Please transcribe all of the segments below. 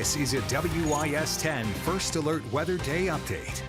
This is a WIS 10 First Alert Weather Day update.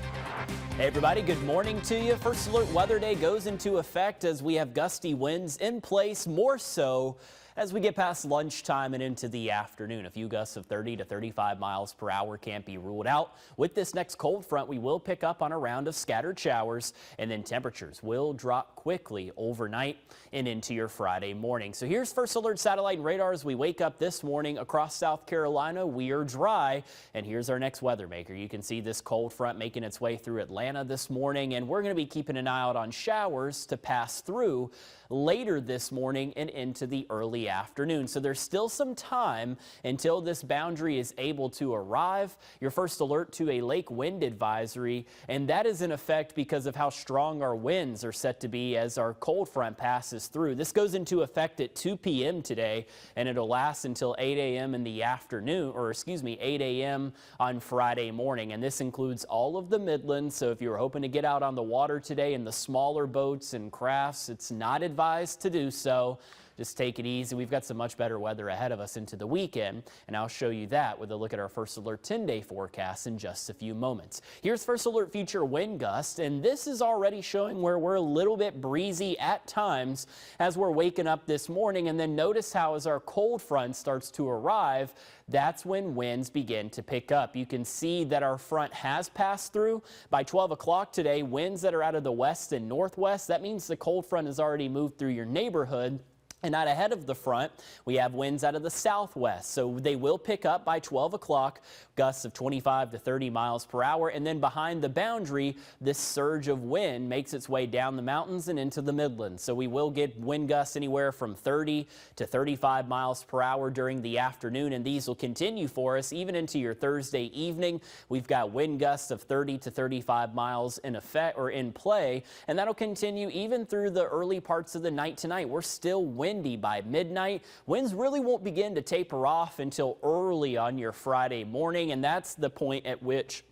Hey everybody, good morning to you. First Alert Weather Day goes into effect as we have gusty winds in place, more so as we get past lunchtime and into the afternoon. A few gusts of 30 to 35 miles per hour can't be ruled out. With this next cold front, we will pick up on a round of scattered showers, and then temperatures will drop quickly overnight and into your Friday morning. So here's First Alert satellite and radar as we wake up this morning across South Carolina. We are dry, and here's our next weather maker. You can see this cold front making its way through Atlanta this morning, and we're going to be keeping an eye out on showers to pass through later this morning and into the early afternoon. So there's still some time until this boundary is able to arrive. Your first alert to a lake wind advisory, and that is in effect because of how strong our winds are set to be as our cold front passes through. This goes into effect at 2 p.m. today, and it'll last until 8 a.m. in the afternoon, or 8 a.m. on Friday morning. And this includes all of the Midlands. So if you're hoping to get out on the water today in the smaller boats and crafts, it's not advised to do so. Just take it easy. We've got some much better weather ahead of us into the weekend, and I'll show you that with a look at our First Alert 10-day forecast in just a few moments. Here's First Alert future wind gusts, and this is already showing where we're a little bit breezy at times as we're waking up this morning. And then notice how as our cold front starts to arrive, that's when winds begin to pick up. You can see that our front has passed through. By 12 o'clock today, winds that are out of the west and northwest, that means the cold front has already moved through your neighborhood. And out ahead of the front, we have winds out of the southwest. So they will pick up by 12 o'clock, gusts of 25 to 30 miles per hour. And then behind the boundary, this surge of wind makes its way down the mountains and into the Midlands. So we will get wind gusts anywhere from 30 to 35 miles per hour during the afternoon. And these will continue for us even into your Thursday evening. We've got wind gusts of 30 to 35 miles in effect or in play. And that'll continue even through the early parts of the night tonight. We're still windy by midnight. Winds really won't begin to taper off until early on your Friday morning, and that's the point at which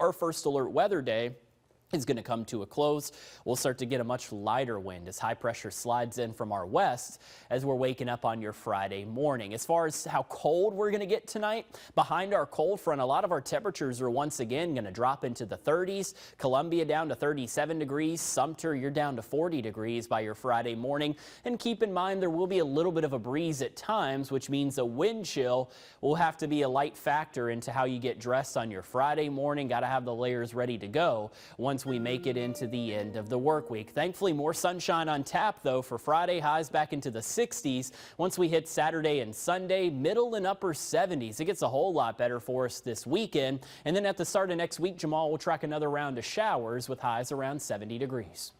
our First Alert Weather Day is going to come to a close. We'll start to get a much lighter wind as high pressure slides in from our west as we're waking up on your Friday morning. As far as how cold we're going to get tonight, behind our cold front, a lot of our temperatures are once again going to drop into the 30s. Columbia down to 37 degrees. Sumter, you're down to 40 degrees by your Friday morning. And keep in mind there will be a little bit of a breeze at times, which means a wind chill will have to be a light factor into how you get dressed on your Friday morning. Got to have the layers ready to go once we make it into the end of the work week. Thankfully, more sunshine on tap, though, for Friday. Highs back into the 60s. Once we hit Saturday and Sunday, middle and upper 70s. It gets a whole lot better for us this weekend. And then at the start of next week, Jamal will track another round of showers with highs around 70 degrees.